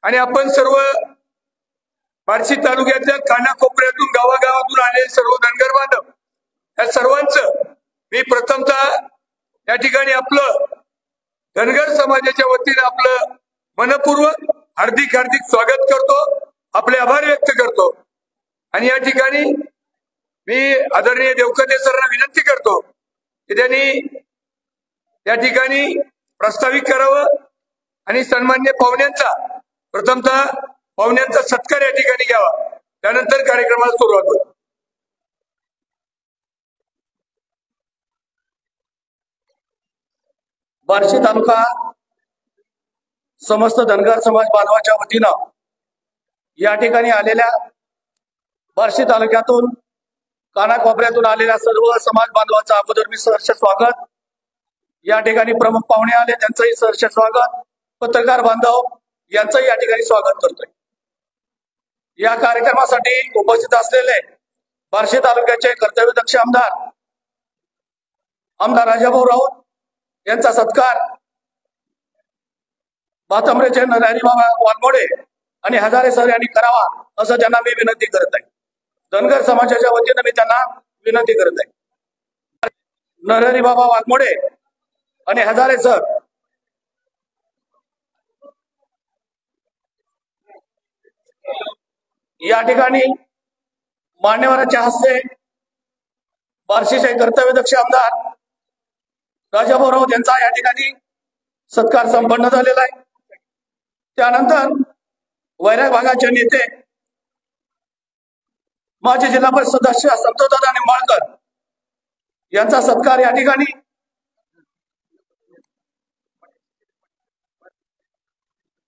आणि आपण सर्व बार्शी तालुक्यातल्या कानाकोपऱ्यातून गावागावातून आलेले सर्व धनगर बांधव या सर्वांचं मी प्रथमतः या ठिकाणी आपलं धनगर समाजाच्या वतीने आपलं मनपूर्वक हार्दिक हार्दिक स्वागत करतो, आपले आभार व्यक्त करतो। आणि या ठिकाणी मी आदरणीय देवकते सरांना विनंती करतो की त्यांनी या ठिकाणी प्रस्तावित करावं आणि सन्मान्य पाहुण्यांचा प्रथमतः पाहुण्यांचा सत्कार या ठिकाणी घ्यावा, त्यानंतर कार्यक्रमाला सुरुवात होईल। बार्शी तालुका समस्त धनगर समाज बांधवाच्या वतीनं या ठिकाणी आलेल्या बार्शी तालुक्यातून कानाकोपऱ्यातून आलेल्या सर्व समाज बांधवांचं अगोदर मी सहर्ष स्वागत। या ठिकाणी प्रमुख पाहुणे आले त्यांचंही सहर्ष स्वागत, पत्रकार बांधव यांचंही या ठिकाणी स्वागत करतोय। या कार्यक्रमासाठी उपस्थित असलेले बार्शी तालुक्याचे कर्तव्यदक्ष आमदार राजाभाऊ राऊत यांचा सत्कार भातंब्रेचे नरहरी बाबा वाघमोडे आणि हजारे सर यांनी करावा असं त्यांना मी विनंती करत आहे। धनगर समाजाच्या वतीनं मी त्यांना विनंती करत आहे। नरहरी बाबा वाघमोडे आणि हजारे सर या ठिकाणी मान्यवरांच्या हस्ते बार्शीचे कर्तव्यदक्ष आमदार राजाभाऊ राऊत यांचा या ठिकाणी सत्कार संपन्न झालेला आहे। त्यानंतर वैराग भागाचे नेते माजी जिल्हा परिषद सदस्य संतोषदादा निंबाळकर यांचा सत्कार या ठिकाणी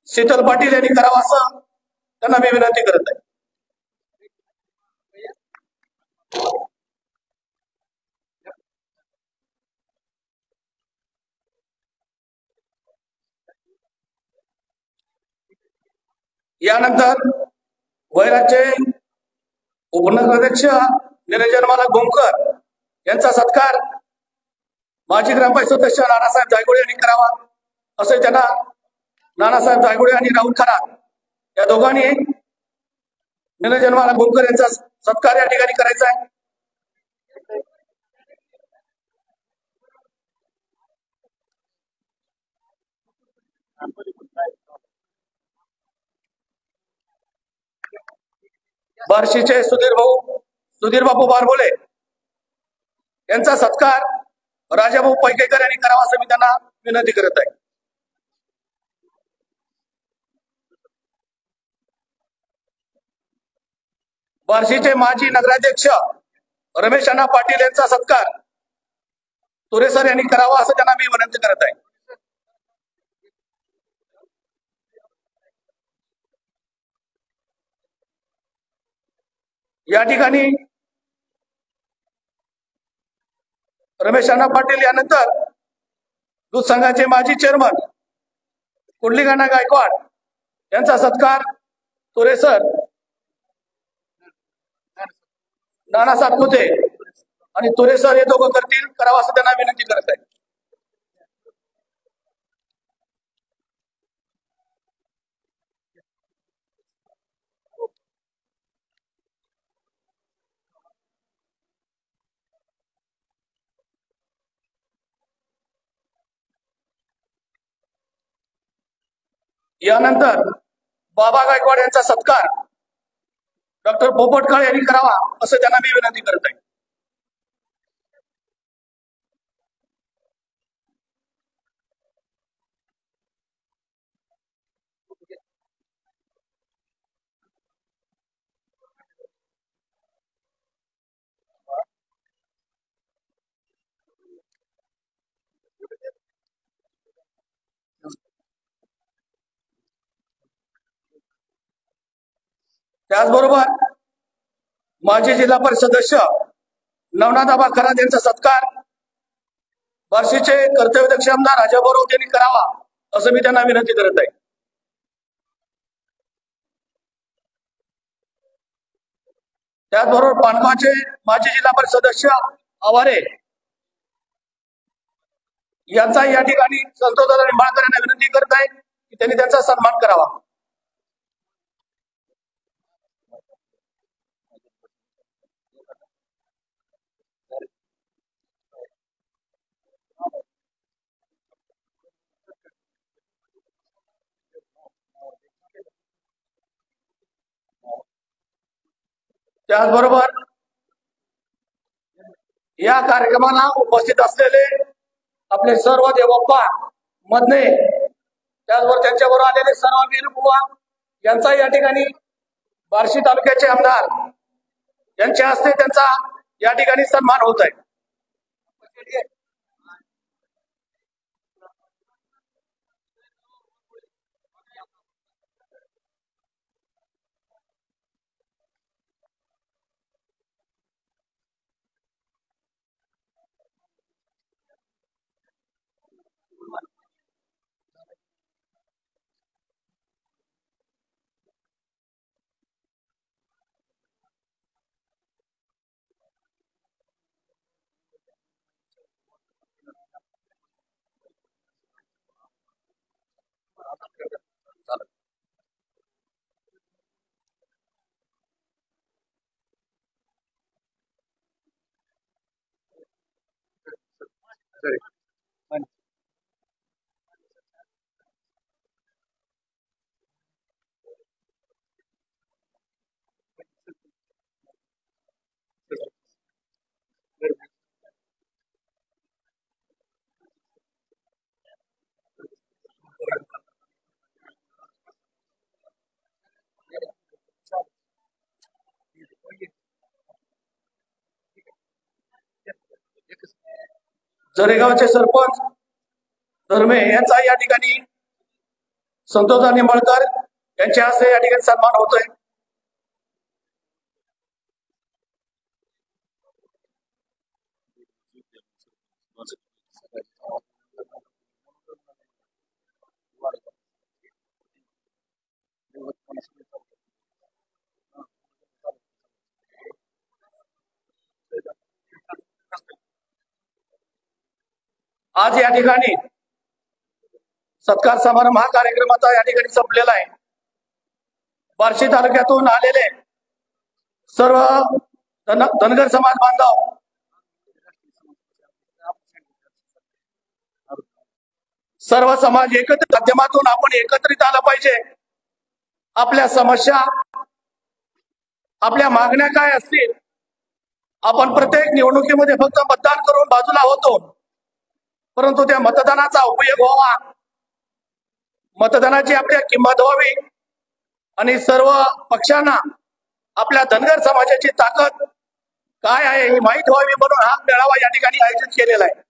शीतल पाटील यांनी करावा असं त्यांना मी विनंती करत आहे। यानंतर वैरागचे उपनगराध्यक्ष निरंजनमाला गोमकर यांचा सत्कार माजी ग्रामपंचायत सदस्य नानासाहेब जायगोडे यांनी करावा असे त्यांना नानासाहेब जायगोडे आणि राहुल खरात या दोघांनी निरंजनमाला गोमकर यांचा सत्कार या ठिकाणी करायचा आहे। बार्शीचे सुधीर बापू बारबोले यांचा सत्कार राजाभाऊ पैकेकर यांनी करावा असं मी त्यांना विनंती करत आहे। बार्शीचे माजी नगराध्यक्ष रमेश अण्णा पाटील यांचा सत्कार तुरेसर यांनी करावा असं त्यांना मी विनंती करत आहे। या ठिकाणी रमेश अण्णा पाटील यानंतर दूध संघाचे माजी चेअरमन कुंडलिकाना गायकवाड यांचा सत्कार तुरेसर नाना सातपुते आणि तुरेसर हे दोघं करतील करावा असं त्यांना विनंती करत आहे। यानंतर बाबा गायकवाड यांचा सत्कार डॉक्टर पोपट काळे यांनी करावा असं त्यांना मी विनंती करत आहे। त्याचबरोबर माजी जिल्हा परिषद सदस्य नवनाथाबा खरात यांचा सत्कार बार्शीचे कर्तव्यदक्ष आमदार राजाभाऊ राऊत यांनी करावा असं मी त्यांना विनंती करत आहे। त्याचबरोबर पानगावचे माजी जिल्हा परिषद सदस्य आवारे यांचा या ठिकाणी संतोषदादा निंबाळकर यांना विनंती करत आहे की त्यांनी त्यांचा सन्मान करावा। त्याचबरोबर या कार्यक्रमाला उपस्थित असलेले आपले सर्व देवप्पा मधने, त्याचबरोबर त्यांच्याबरोबर आलेले सर्व वीर बुवा यांचा या ठिकाणी बार्शी तालुक्याचे आमदार यांच्या हस्ते त्यांचा या ठिकाणी सन्मान होत आहे. जरेगावचे सरपंच धर्मे यांचा या ठिकाणी संतोष निंबाळकर यांच्या हस्ते या ठिकाणी सन्मान होतोय. आज या ठिकाणी सत्कार समारंभ हा कार्यक्रमाचा या ठिकाणी संपलेला आहे. बार्शी तालुक्यातून आलेले सर्व धनगर समाज बांधव सर्व समाज एकत्रित माध्यमातून आपण एकत्रित आलं पाहिजे. आपल्या समस्या, आपल्या मागण्या काय असतील, आपण प्रत्येक निवडणुकीमध्ये फक्त मतदान करून बाजूला होतो, परंतु त्या मतदानाचा उपयोग व्हावा, मतदानाची आपल्या किंमत व्हावी आणि सर्व पक्षांना आपल्या धनगर समाजाची ताकद काय आहे ही माहीत व्हावी म्हणून हा मेळावा या ठिकाणी आयोजित केलेला आहे.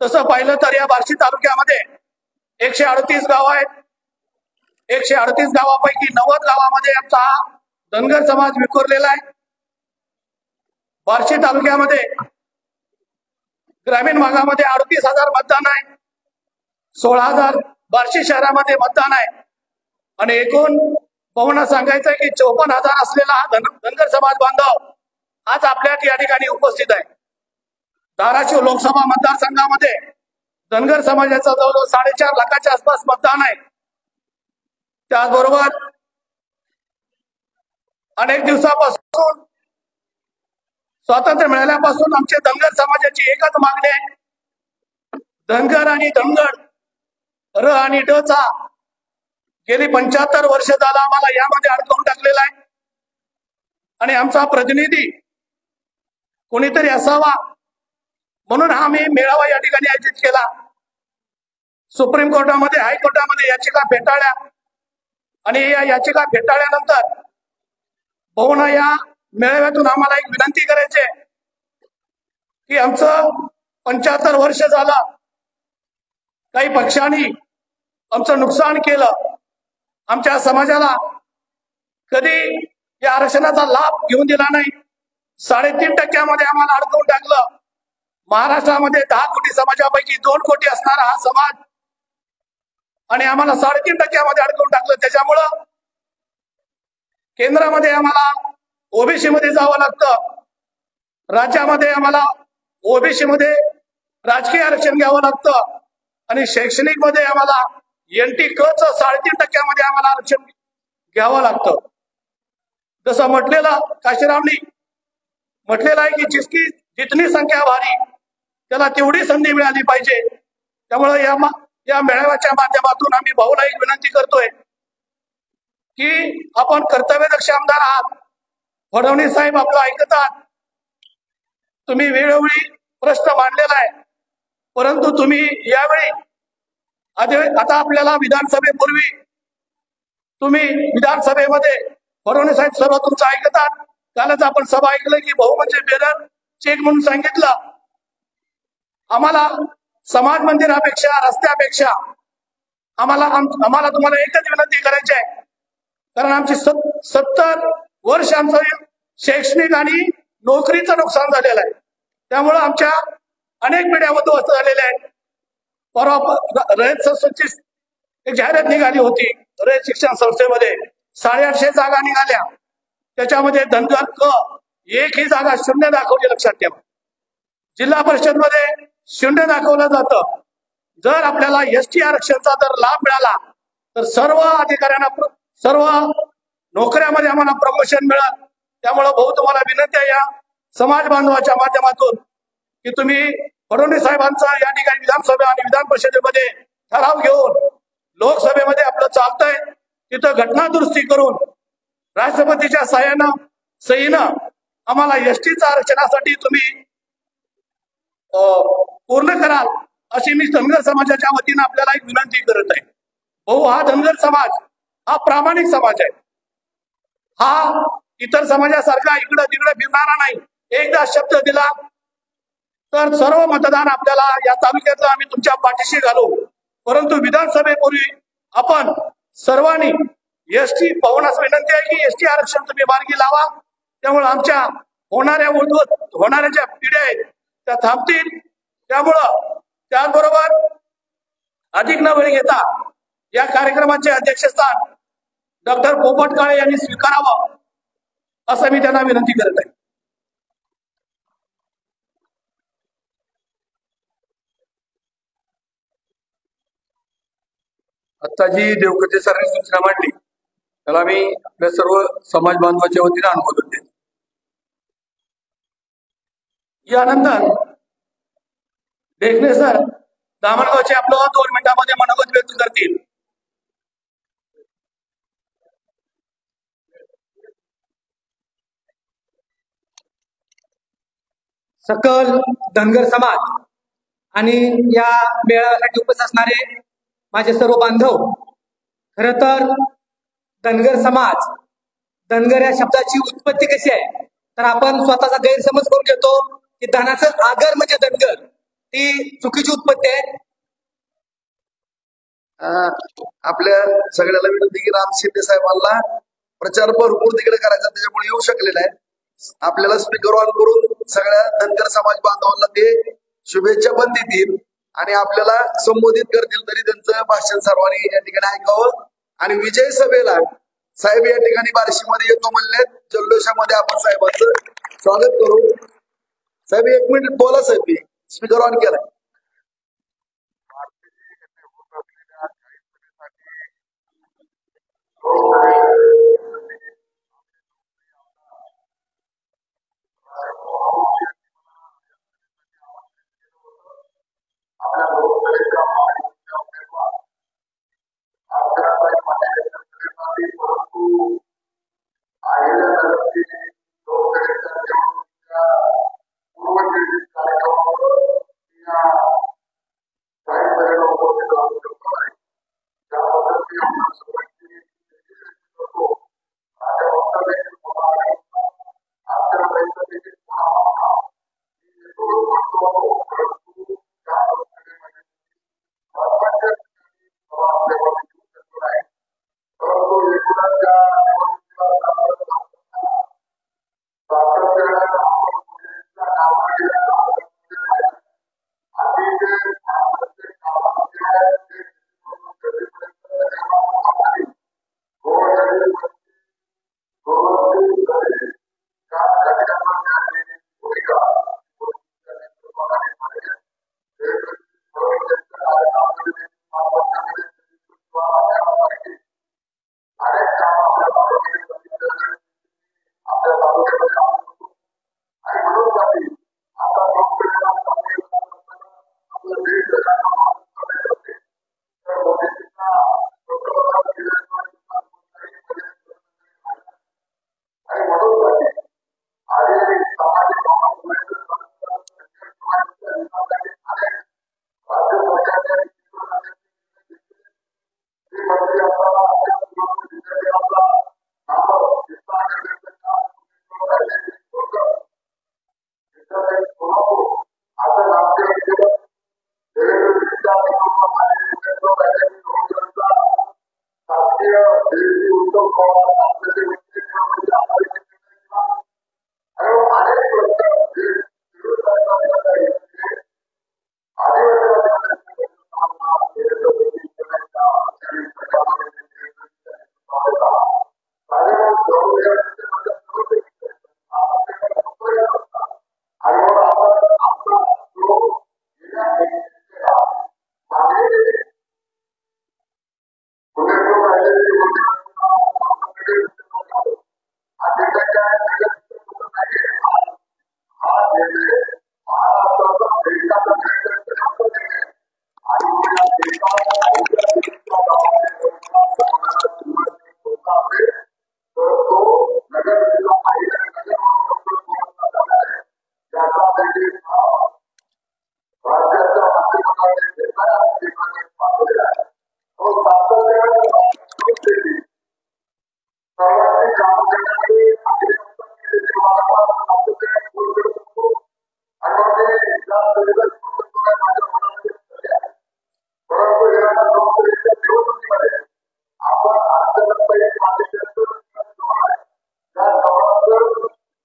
तसं पाहिलं तर या बार्शी तालुक्यामध्ये 138 गाव आहेत. 138 गावापैकी 90 गावामध्ये आमचा हा धनगर समाज विखुरलेला आहे. बार्शी तालुक्यामध्ये ग्रामीण भागामध्ये 38,000 मतदान आहे, 16,000 बार्शी शहरामध्ये मतदान आहे आणि एकूण पाहुणा सांगायचं की 54,000 असलेला हा धनगर समाज बांधव आज आपल्या या ठिकाणी उपस्थित आहे. धाराशिव लोकसभा मतदारसंघामध्ये धनगर समाजाचा जवळजवळ 4.5 लाखाच्या आसपास मतदान आहे. त्याचबरोबर अनेक दिवसापासून स्वातंत्र्य मिळाल्यापासून आमच्या धनगर समाजाची एकच मागणी आहे, धनगर आणि धनगड र आणि ड चा गेली 75 वर्ष झाला आम्हाला यामध्ये अडकवून टाकलेला आहे आणि आमचा प्रतिनिधी कोणीतरी असावा म्हणून हा मी मेळावा या ठिकाणी आयोजित केला. सुप्रीम कोर्टामध्ये, हायकोर्टामध्ये याचिका फेटाळल्या आणि या याचिका फेटाळल्यानंतर बहुना या मेळाव्यातून आम्हाला एक विनंती करायची की आमचं 75 वर्ष झालं, काही पक्षांनी आमचं नुकसान केलं, आमच्या समाजाला कधी या आरक्षणाचा लाभ घेऊन दिला नाही, 3.5% आम्हाला अडकवून टाकलं. महाराष्ट्रामध्ये 10 कोटी समाजापैकी 2 कोटी असणारा हा समाज आणि आम्हाला 3.5% अडकवून टाकलं. त्याच्यामुळं केंद्रामध्ये आम्हाला ओबीसी मध्ये जावं लागतं, राज्यामध्ये आम्हाला ओबीसी मध्ये राजकीय आरक्षण घ्यावं लागतं आणि शैक्षणिक मध्ये आम्हाला NT क 3.5% आम्हाला आरक्षण घ्यावं लागतं. जसं म्हटलेलं काशीरामनी म्हटलेलं आहे की जिसकी जितनी संख्या भारी त्याला तेवढी संधी मिळाली पाहिजे. त्यामुळे या मेळाव्याच्या माध्यमातून आम्ही भाऊला एक विनंती करतोय की आपण कर्तव्यदक्ष आमदार आहात. फडणवीस साहेब आपलं ऐकतात. तुम्ही वेळोवेळी प्रश्न मांडलेला आहे, परंतु तुम्ही यावेळी आता आपल्याला विधानसभेपूर्वी तुम्ही विधानसभेमध्ये फडणवीस साहेब सर्व तुमचं ऐकतात. कालच आपण सभा ऐकलं की भाऊ म्हणजे बेरर चेक म्हणून सांगितलं. आम्हाला समाज मंदिरापेक्षा रस्त्यापेक्षा आम्हाला तुम्हाला एकच विनंती करायची आहे, कारण आमची 70 वर्ष आमचं शैक्षणिक आणि नोकरीचं नुकसान झालेलं आहे. त्यामुळं आमच्या अनेक पिढ्या उद्ध्वस्त झालेल्या आहेत. परवा रयत संस्थेची एक जाहिरात निघाली होती. रयत शिक्षण संस्थेमध्ये 850 जागा निघाल्या. त्याच्यामध्ये धनगर क एकही जागा शून्य दाखवली. लक्षात ठेवा, जिल्हा परिषद मध्ये शून्य दाखवलं जातं. जर आपल्याला एसटी आरक्षणाचा जर लाभ मिळाला तर सर्व अधिकाऱ्यांना सर्व नोकऱ्यामध्ये आम्हाला प्रमोशन मिळाल. त्यामुळे भाऊ तुम्हाला विनंती आहे या समाज बांधवाच्या माध्यमातून की तुम्ही फडणवीस साहेबांचा या ठिकाणी विधानसभा आणि विधान परिषदेमध्ये ठराव घेऊन लोकसभेमध्ये आपलं चालतंय तिथं घटना दुरुस्ती करून राष्ट्रपतीच्या सहीनं आम्हाला एसटीच्या आरक्षणासाठी तुम्ही पूर्ण कराल अशी मी धनगर समाजाच्या वतीनं आपल्याला एक विनंती करत आहे. भाऊ, हा धनगर समाज हा प्रामाणिक समाज आहे. हा इतर समाजासारखा इकडं तिकडे फिरणारा नाही. एकदा शब्द दिला तर सर्व मतदान आपल्याला या तालुक्यातलं आम्ही तुमच्या पाठीशी घालू. परंतु विधानसभेपूर्वी आपण सर्वांनी एसटी पाहुणास विनंती आहे की एसटी आरक्षण तुम्ही मार्गी लावा. त्यामुळे आमच्या होणाऱ्या ज्या पिढ्या आहेत त्या थांबतील. त्यामुळं त्याचबरोबर अधिक न वेळ घेता या कार्यक्रमाचे अध्यक्षस्थान डॉक्टर पोपट काळे यांनी स्वीकारावं असं मी त्यांना विनंती करत आहे. आता जी देवकते सरांनी सूचना मांडली त्याला मी आपल्या सर्व समाज बांधवाच्या वतीने अनुमोदन देतो. यानंतर देखणे सर दामणगावचे आपलं 2 मिनिटांमध्ये मनोगत व्यक्त करतील. सकल धनगर समाज आणि या मेळाव्यासाठी उपस्थित असणारे माझे सर्व बांधव, खर तर धनगर समाज, धनगर या शब्दाची उत्पत्ती कशी आहे तर आपण स्वतःचा गैरसमज करून घेतो की धनाचं आगर म्हणजे धनगर. ती चुकीची उत्पत्ती आहे. आपल्या सगळ्याला विनंती की राम शिंदे साहेबांना प्रचार भरपूर तिकडे करायचा, त्याच्यामुळे येऊ शकलेला आहे. आपल्याला स्पीकर ऑन करून सगळ्या धनगर समाज बांधवांना ते शुभेच्छा पण देतील आणि आपल्याला संबोधित करतील. तरी त्यांचं भाषण सर्वांनी या ठिकाणी ऐकावं. आणि विजय सभेला साहेब या ठिकाणी बार्शीमध्ये येतो म्हणले, जल्लोषामध्ये आपण साहेबांचं स्वागत करू. साहेब 1 मिनिट बोला. साहेब स्पीकर ऑन केलाय.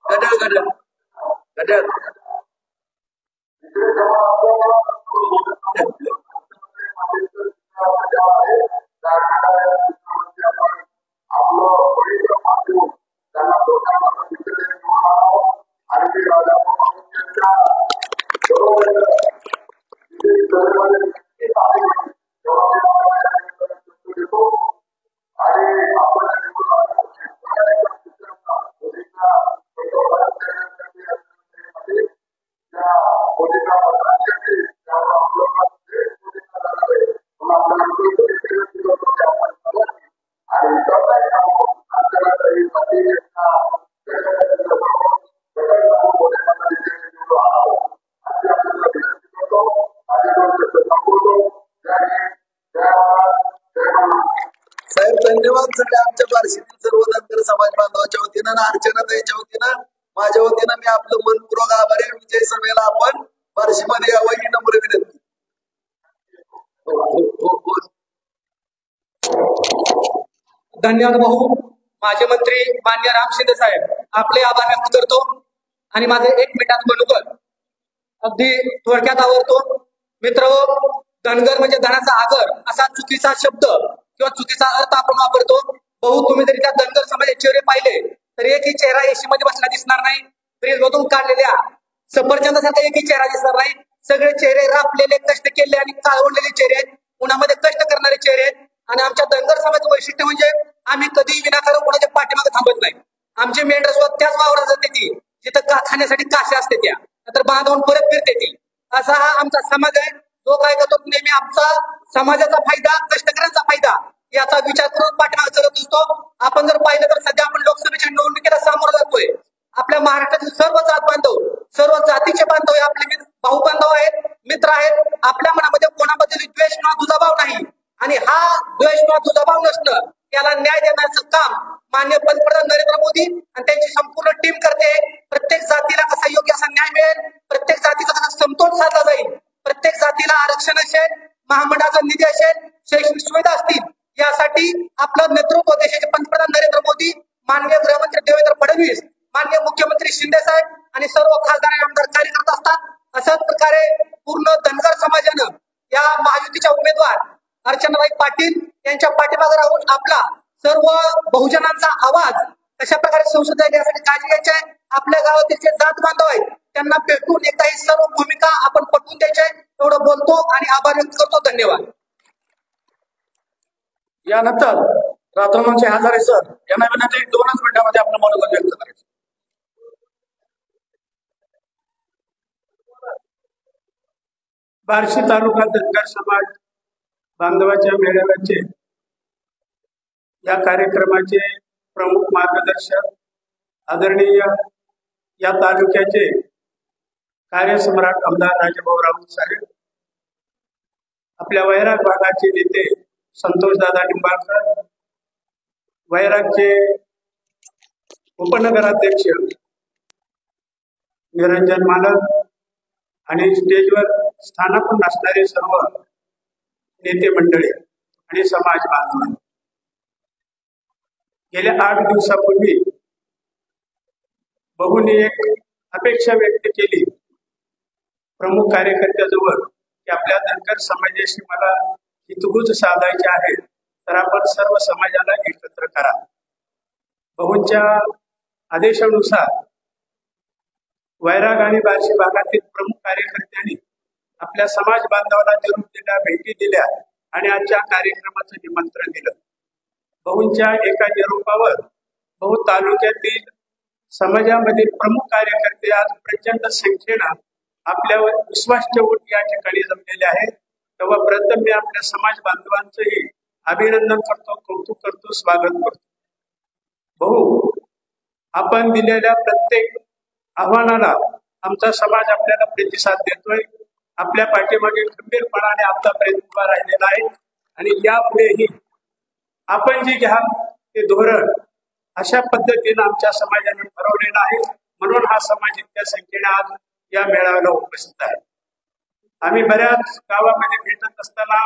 घड्याळ घड्याळ घड्याळ साहेब धन्यवाद सगळ्या आमच्या बार्शीतील सर्व धनगर समाज बांधवाच्या वतीनं आणि अर्चनाताईच्या वतीनं माझ्या वतीनं मी आपलं मनपूर्वक आभारी आहे. विजय सभेला आपण बार्शीमध्ये यावं ही नम्र विनंती. धन्यवाद भाऊ. माझे मंत्री मान्य राम शिंदे साहेब आपले आभार व्यक्त करतो आणि माझे 1 मिनिटात मनोगत अगदी थोडक्यात आवडतो. मित्र, धनगर म्हणजे धनाचा आगर असा चुकीचा शब्द किंवा चुकीचा अर्थ आपण वापरतो. भाऊ, तुम्ही जरी त्या धनगर समाजाचे चेहरे पाहिले तर एकही चेहरा एसी मध्ये बसला दिसणार नाही. फ्रीज मधून काढलेल्या सफरचंदासारखा एकही चेहरा दिसणार नाही. सगळे चेहरे रापलेले, कष्ट केले आणि काळवंडलेले चेहरे आहेत, उन्हामध्ये कष्ट करणारे चेहरे आहेत. आणि आमच्या धनगर समाजाचं वैशिष्ट्य म्हणजे आम्ही कधीही विनाकारण कोणाच्या पाठीमागे थांबत नाही. आमची मेंढर स्वतः त्याच वावरात जाते ती जिथं खाण्यासाठी काशा असते त्या नंतर बांधवून परत फिरते ती. असा हा आमचा समाज आहे जो काय करतो नेहमी आमचा समाजाचा फायदा, कष्टकऱ्यांचा फायदा याचा विचार करून पाठीमागे चालत असतो. आपण जर पाहिलं तर सध्या आपण लोकसभेच्या निवडणुकीला सामोरं जातोय. आपल्या महाराष्ट्रातील सर्व जात बांधव, सर्व जातीचे बांधव आपले भाऊ बांधव आहेत, मित्र आहेत. आपल्या मनामध्ये कोणाबद्दल द्वेष किंवा दुजाभाव नाही आणि हा द्वेष किंवा दुजाभाव नसणं याला न्याय देण्याचं काम माननीय पंतप्रधान नरेंद्र मोदी आणि त्यांची संपूर्ण टीम करते. प्रत्येक जातीला कसा योग्य असा न्याय मिळेल, प्रत्येक जातीचा कसा समतोल साधला जाईल, प्रत्येक जातीला आरक्षण असेल, महामंडळाचा निधी असेल, शैक्षणिक सुविधा असतील, यासाठी आपलं नेतृत्व देशाचे पंतप्रधान नरेंद्र मोदी, माननीय गृहमंत्री देवेंद्र फडणवीस, माननीय मुख्यमंत्री शिंदे साहेब आणि सर्व खासदार आणि आमदार कार्य करत असतात. अशाच प्रकारे पूर्ण धनगर समाजानं या महायुतीच्या उमेदवार अर्चनाताई पाटील यांच्या पाठीमागे राहून आपला सर्व बहुजनांचा आवाज कशा प्रकारे संसदेत यासाठी काळजी घ्यायची आहे. आपल्या गावातील जे जात बांधव आहेत त्यांना भेटून एकदा ही सर्व भूमिका आपण पटवून द्यायची आहे. एवढं बोलतो आणि आभार व्यक्त करतो. धन्यवाद. यानंतर रात्रमंचे हजारे सर यांना विनंती 2च मिनिटांमध्ये आपलं मनोगत व्यक्त करायचं. बार्शी तालुका धनगर समाज बांधवाच्या मेळाव्याचे या कार्यक्रमाचे प्रमुख मार्गदर्शक आदरणीय या तालुक्याचे कार्यसम्राट आमदार राजाभाऊ राऊत साहेब, आपल्या वैराग भागाचे नेते संतोषदादा निंबाळकर, वैरागचे उपनगराध्यक्ष निरंजन मालक आणि स्टेजवर स्थानापन्न असणारे सर्व नेते मंडळी आणि समाज बांधव, गेल्या 8 दिवसापूर्वी बहुनी एक अपेक्षा व्यक्त केली प्रमुख कार्यकर्त्याजवळ की आपल्या धनगर समाजाशी मला हितगुज साधायचे आहे तर आपण सर्व समाजाला एकत्र करा. बहुंच्या आदेशानुसार वैराग आणि बार्शी भागातील प्रमुख कार्यकर्त्यांनी आपल्या समाज बांधवाला निरोप दिला, भेटी दिल्या आणि आजच्या कार्यक्रमाचं निमंत्रण दिलं. बहुंच्या एका निरोपावर बहु तालुक्यातील समाजामधील प्रमुख कार्यकर्ते आज प्रचंड संख्येनं आपल्यावर विश्वास ठेवून या ठिकाणी जमलेले आहेत. तेव्हा प्रथम मी आपल्या समाज बांधवांचंही अभिनंदन करतो, कौतुक करतो, स्वागत करतो. भाऊ, आपण दिलेल्या प्रत्येक आव्हानाला आमचा समाज आपल्याला प्रतिसाद देतोय. आपल्या पाठीमागे खंबीरपणाने आतापर्यंत उभा राहिलेला आहे आणि यापुढेही आपण जे घ्याल ते धोरण अशा पद्धतीनं आमच्या समाजाने ठरवलेलं आहे. म्हणून हा समाज इतक्या संख्येने आज या मेळाव्याला उपस्थित आहे. आम्ही बऱ्याच गावामध्ये भेटत असताना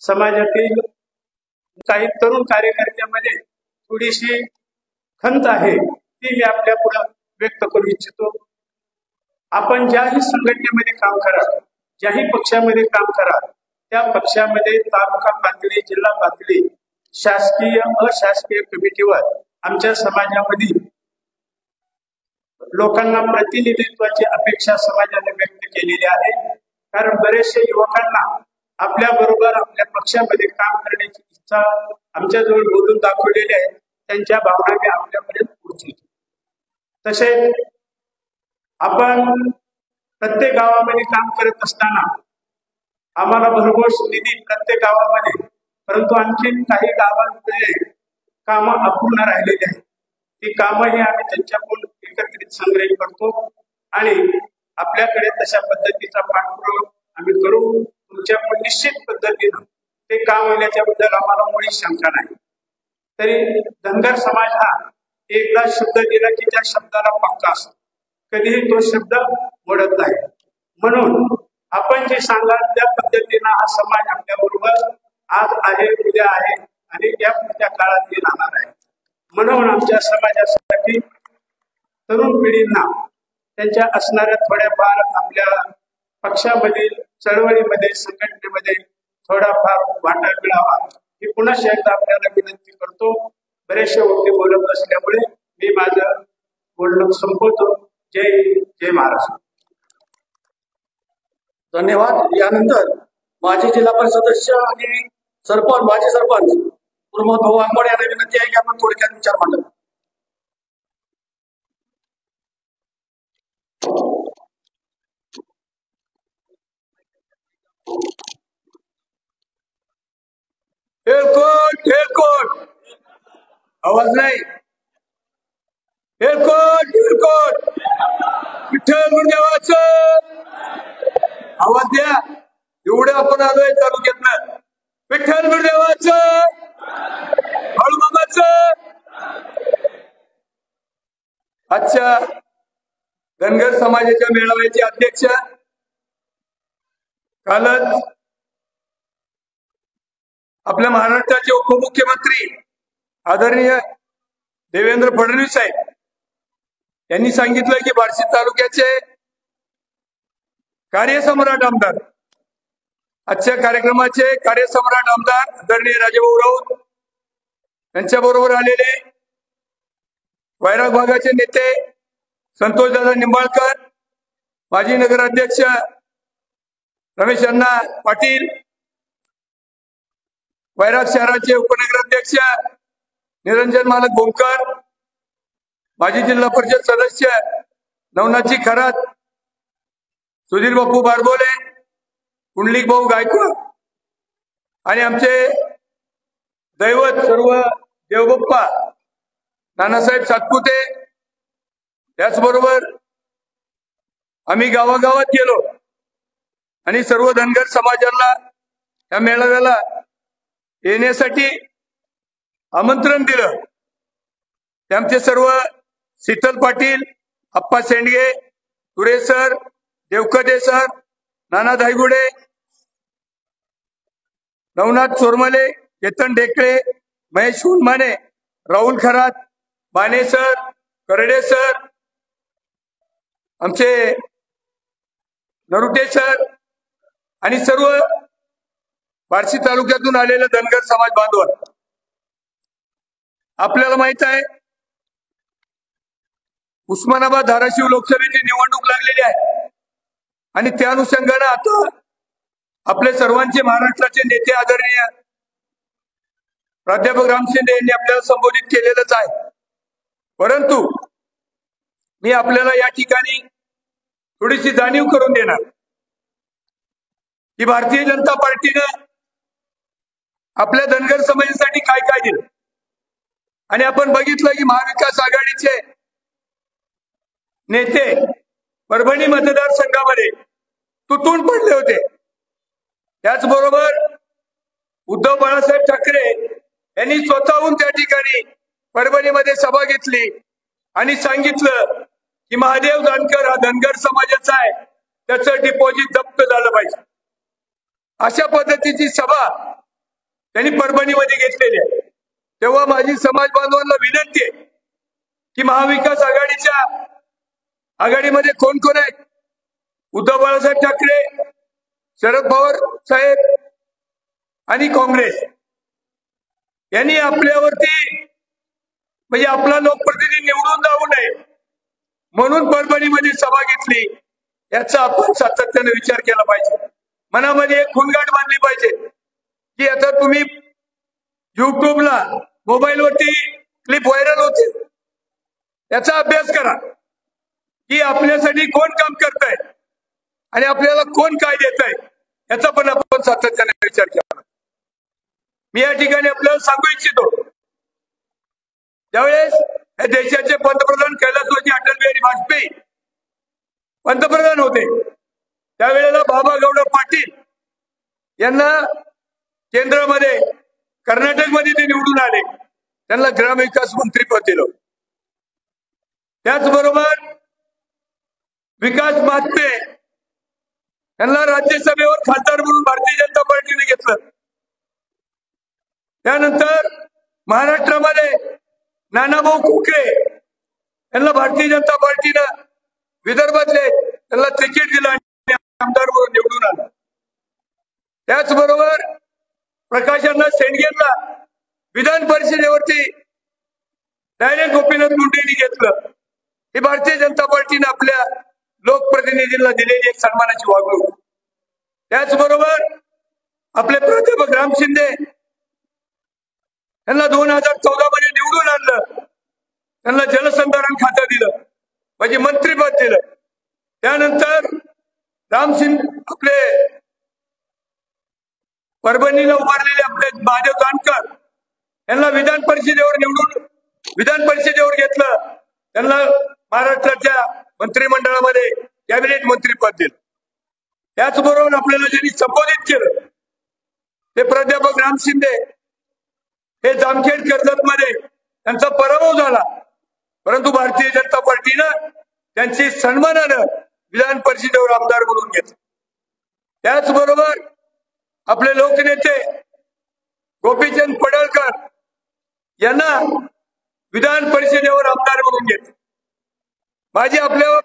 समाजातील काही तरुण कार्यकर्त्यांमध्ये थोडीशी खंत आहे ती मी आपल्या पुढे व्यक्त करू इच्छितो. आपण ज्याही संघटनेमध्ये काम करा, ज्याही पक्षामध्ये काम करा, त्या पक्षामध्ये तालुका पातळी, जिल्हा पातळी, शासकीय अशासकीय कमिटीवर आमच्या समाजामध्ये लोकांना प्रतिनिधित्वाची अपेक्षा समाजाने व्यक्त केलेली आहे. कारण बरेचसे युवकांना आपल्या बरोबर आपल्या पक्षामध्ये काम करण्याची इच्छा आमच्याजवळ बोलून दाखवलेली आहे. त्यांच्या भावना मी आपल्यापर्यंत पोहोचली. तसेच आपण प्रत्येक गावामध्ये काम करत असताना आम्हाला भरघोस निधी प्रत्येक गावामध्ये, परंतु आणखी काही गावांमध्ये कामं अपूर्ण राहिलेली आहेत. ती कामंही आम्ही त्यांच्याकडून एकत्रित संग्रहित करतो आणि आपल्याकडे तशा पद्धतीचा पाठपुरावा आम्ही करू. तुमच्याकडून निश्चित पद्धतीनं ते काम होण्याच्याबद्दल आम्हाला मुळी शंका नाही. तरी धनगर समाज हा एकदा शब्द दिला की त्या शब्दाला पक्का असतो, कधीही तो शब्द मोडत नाही. म्हणून आपण जे सांगाल त्या पद्धतीनं हा समाज आपल्या बरोबर आज आहे, उद्या आहे आणि या पुढच्या काळात राहणार आहे. म्हणून आमच्या समाजासाठी तरुण पिढींना त्यांच्या असणाऱ्या थोड्याफार आपल्या पक्षामधील चळवळीमध्ये, संघटनेमध्ये थोडाफार वाटा मिळावा ही पुन्हा एकदा आपल्याला विनंती करतो. बरेचसे गोष्टी बोलत असल्यामुळे मी माझं बोलणं संपवतो. जय महाराष्ट्र. धन्यवाद. यानंतर माजी जिल्हा परिषद सदस्य आणि माजी सरपंच प्रमोद भाऊ आंबोडे यांना विनंती आहे की आपण थोडक्यात विचार मांडा. एअरकोट आवाज नाही. एअरकोट विठ्ठल गुरुदेवाचं आवाज द्या. एवढं आपण आलोय तालुक्यातनं. विठ्ठल गुरुदेवाचं, बाळूमामाचं. आजच्या धनगर समाजाच्या मेळाव्याचे अध्यक्ष कालच आपल्या महाराष्ट्राचे उपमुख्यमंत्री आदरणीय देवेंद्र फडणवीस साहेब यांनी सांगितलं की बार्शी तालुक्याचे कार्यसम्राट आमदार, आजच्या कार्यक्रमाचे कार्यसम्राट आमदार आदरणीय राजेभाऊ राऊत यांच्या बरोबर आलेले वैराग भागाचे नेते संतोषदादा निंबाळकर, माजी नगराध्यक्ष रमेश अण्णा पाटील, वैराग शहराचे उपनगराध्यक्ष निरंजन मालक बोमकर, माजी जिल्हा परिषद सदस्य नवनाथजी खरात, सुधीर बापू बारबोले, कुंडलिक भाऊ गायकवाड आणि आमचे दैवत सर्व देवबाप्पा नानासाहेब सातपुते. त्याचबरोबर आम्ही गावागावात गेलो आणि सर्व धनगर समाजाला या मेळाव्याला येण्यासाठी आमंत्रण दिलं. ते आमचे सर्व शीतल पाटील, अप्पा सेंडगे, तुरे सर, देवकते सर, नाना धायगुडे, नवनाथ चोरमले, केतन ढेकळे, महेश हुनमाने, राहुल खरात, बाने सर, करडे सर, आमचे नरुटे सर आणि सर्व बार्शी तालुक्यातून आलेले धनगर समाज बांधव. आपल्याला माहित आहे उस्मानाबाद धाराशिव लोकसभेची निवडणूक लागलेली आहे आणि त्या अनुषंगाने आता आपले सर्वांचे महाराष्ट्राचे नेते आदरणीय प्राध्यापक राम शिंदे यांनी आपल्याला संबोधित केलेलंच आहे. परंतु मी आपल्याला या ठिकाणी थोडीशी जाणीव करून देणार की भारतीय जनता पार्टीनं आपल्या धनगर समाजासाठी काय काय दिलं. आणि आपण बघितलं की महाविकास आघाडीचे नेते परभणी मतदारसंघामध्ये तुटून पडले होते. त्याचबरोबर उद्धव बाळासाहेब ठाकरे यांनी स्वतःहून त्या ठिकाणी परभणीमध्ये सभा घेतली आणि सांगितलं की महादेव जानकर हा धनगर समाजाचा आहे, त्याचं डिपॉझिट जप्त झालं पाहिजे. अशा पद्धतीची सभा त्यांनी परभणीमध्ये घेतलेली आहे. तेव्हा माझी समाज बांधवांना विनंती आहे की महाविकास आघाडीच्या आघाडीमध्ये कोण कोण आहेत? उद्धव बाळासाहेब ठाकरे, शरद पवार साहेब आणि काँग्रेस यांनी आपल्यावरती म्हणजे आपला लोकप्रतिनिधी निवडून जाऊ नये म्हणून परभणीमध्ये सभा घेतली. याचा आपण सातत्याने विचार केला पाहिजे. मनामध्ये एक खुणगाठ बांधली पाहिजे की आता तुम्ही युट्यूबला मोबाईलवरती क्लिप व्हायरल होते, याचा अभ्यास करा की आपल्यासाठी कोण काम करताय आणि आपल्याला कोण काय देत आहे, याचा पण आपण सातत्याने विचार केला. मी या ठिकाणी आपल्याला सांगू इच्छितो, ज्यावेळेस या देशाचे पंतप्रधान कैलासवासी अटल बिहारी वाजपेयी पंतप्रधान होते त्यावेळेला बाबा गौडा पाटील यांना केंद्रामध्ये कर्नाटकमध्ये ते निवडून आले, त्यांना ग्रामविकास मंत्रीपद दिलं. त्याचबरोबर विकास महात्मे यांना राज्यसभेवर खासदार म्हणून भारतीय जनता पार्टीने घेतलं. त्यानंतर महाराष्ट्रामध्ये नानाभाऊ खोकरे यांना भारतीय जनता पार्टीनं विदर्भातले त्यांना तिकीट दिलं आणि आमदार म्हणून निवडून आला. त्याचबरोबर प्रकाशांना शेंडगेंना विधान परिषदेवरती डायरेक्ट गोपीनाथ मुंडेंनी घेतलं. ही भारतीय जनता पार्टीने आपल्या लोकप्रतिनिधींना दिलेली एक सन्मानाची वागणूक. त्याचबरोबर आपले प्राध्यापक राम शिंदे यांना 2014 मध्ये निवडून आणलं, त्यांना जलसंधारण खातं दिलं म्हणजे मंत्रीपद दिलं. त्यानंतर राम शिंदे आपले परभणीला उभारलेले आपले महादेव जानकर यांना विधान परिषदेवर घेतलं, त्यांना महाराष्ट्राच्या मंत्रिमंडळामध्ये कॅबिनेट मंत्रीपद दिलं. त्याचबरोबर आपल्याला ज्यांनी संबोधित केलं ते प्राध्यापक राम शिंदे हे जामखेड कर्जत मध्ये त्यांचा पराभव झाला, परंतु भारतीय जनता पार्टीनं त्यांची सन्मानानं विधान परिषदेवर आमदार म्हणून घेतलं. त्याचबरोबर आपले लोकनेते गोपीचंद पडळकर यांना विधान परिषदेवर आमदार म्हणून घेतलं. माझी आपल्या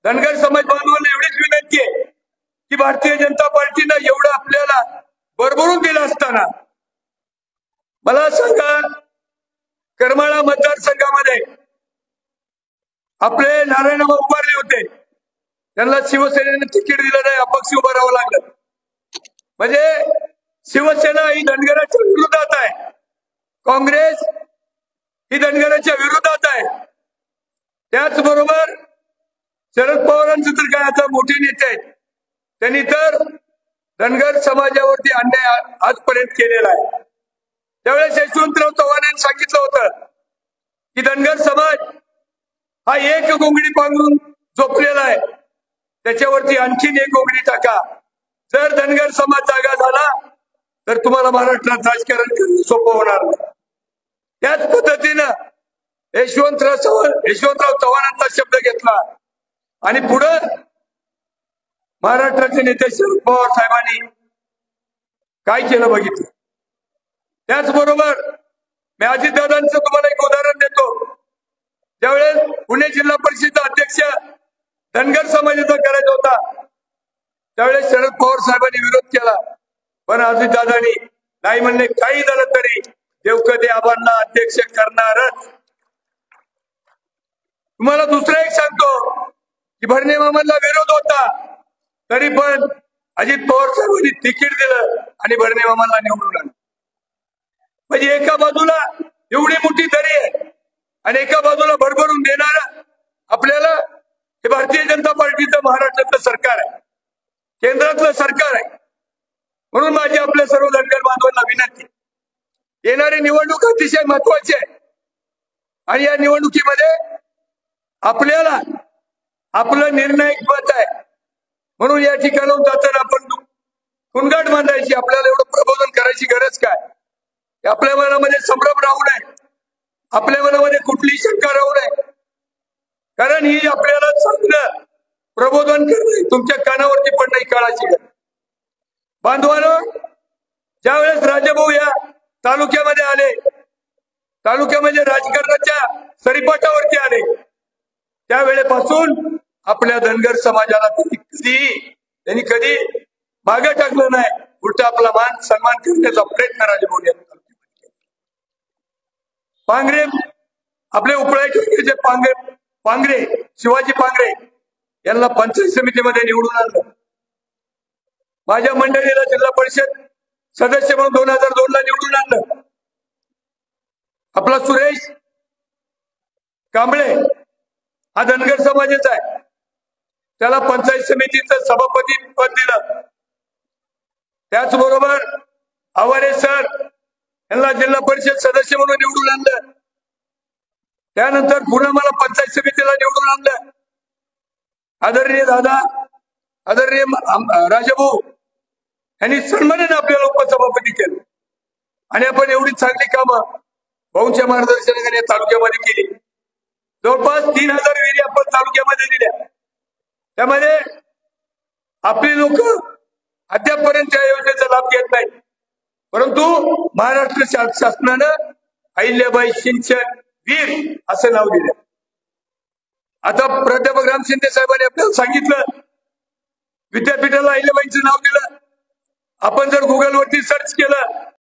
धनगर समाज बांधवांना एवढीच विनंती आहे की भारतीय जनता पार्टीनं एवढं आपल्याला भरभरून दिलं असताना मला सांगा, करमाळा मतदारसंघामध्ये आपले नारायणराव उभारले होते, त्यांना शिवसेनेने तिकीट दिलं नाही, अपक्ष उभं राहावं लागलं. म्हणजे शिवसेना ही धनगराच्या विरोधात आहे, काँग्रेस ही धनगराच्या विरोधात आहे. त्याचबरोबर शरद पवारांचं तर काय आता मोठे नेते आहेत, त्यांनी तर धनगर समाजावरती अन्याय आजपर्यंत केलेला आहे. त्यावेळेस यशवंतराव चव्हाणांनी सांगितलं होतं की धनगर समाज हा एक गोंगडी पांघरून झोपलेला आहे, त्याच्यावरती आणखीन एक गोंगडी टाका. जर धनगर समाज जागा झाला तर तुम्हाला महाराष्ट्रात राजकारण करणं सोपं होणार नाही. त्याच पद्धतीनं यशवंतराव चव्हाणांचा शब्द घेतला आणि पुढं महाराष्ट्राचे नेते शरद पवार साहेबांनी काय केलं बघितलं. त्याचबरोबर मी अजितदादांचं तुम्हाला एक उदाहरण देतो. ज्यावेळेस पुणे जिल्हा परिषद अध्यक्ष धनगर समाजाचा करायचा होता त्यावेळेस शरद पवार साहेबांनी विरोध केला, पण अजितदादांनी नाही म्हणले, काही झालं तरी देवकदे आबांना अध्यक्ष करणारच. तुम्हाला दुसरं एक सांगतो की भरणे मामांना विरोध होता तरी पण अजित पवार साहेबांनी तिकीट दिलं आणि भरणे मामांना निवडून आणलं. म्हणजे एका बाजूला एवढी मोठी दरी आहे आणि एका बाजूला भरभरून देणार आपल्याला हे भारतीय जनता पार्टीचं महाराष्ट्रातलं सरकार आहे, केंद्रातलं सरकार आहे. म्हणून माझी आपल्या सर्व धनगर बांधवांना विनंती, येणारी निवडणूक अतिशय महत्वाची आहे आणि या निवडणुकीमध्ये आपल्याला आपलं निर्णायक मत आहे. म्हणून या ठिकाणाहून जाताना आपण खुणगाठ बांधायची, आपल्याला एवढं प्रबोधन करायची गरज काय. आपल्या मनामध्ये संभ्रम राहू नये, आपल्या मनामध्ये कुठलीही शंका राहू नये, कारण ही आपल्याला चांगलं प्रबोधन करणं, तुमच्या कानावरती पडणं ही काळाची गरज. बांधवानो, ज्यावेळेस राजाभाऊ या तालुक्यामध्ये आले, तालुक्यामध्ये राजकारणाच्या सरीपाटावरती आले, त्यावेळेपासून आपल्या धनगर समाजाला त्यांनी कधी मागे टाकलं नाही, उलट आपला मान सन्मान करण्याचा प्रयत्न राजाभाऊ यांनी पांगरे, आपले उपळाचे पांगरे शिवाजी पांगरे यांना पंचायत समितीमध्ये निवडून आणलं. माझ्या मंडळीला जिल्हा परिषद सदस्य म्हणून 2002 ला निवडून आणलं. आपला सुरेश कांबळे हा धनगर समाजाचा आहे, त्याला पंचायत समितीचं सभापती पद दिलं. त्याचबरोबर आवारे सर यांना जिल्हा परिषद सदस्य म्हणून निवडून आणलं. त्यानंतर पुन्हा मला पंचायत समितीला निवडून आणलं. आदरणीय दादा, आदरणीय राजाभाऊ यांनी सन्मानाने आपल्याला उपसभापती केलं आणि आपण एवढी चांगली कामं भाऊंच्या मार्गदर्शनाखाली तालुक्यामध्ये केली. जवळपास 3000 विहिरी आपण तालुक्यामध्ये दिल्या. त्यामध्ये आपली लोक अद्यापपर्यंत त्या योजनेचा लाभ घेत नाही, परंतु महाराष्ट्र शासनानं अहिल्याबाई सिंचन वीर असं नाव दिलं. आता प्राध्यापक राम शिंदे साहेबांनी आपल्याला सांगितलं, विद्यापीठाला अहिल्याबाईंचं नाव दिलं. आपण जर गुगलवरती सर्च केलं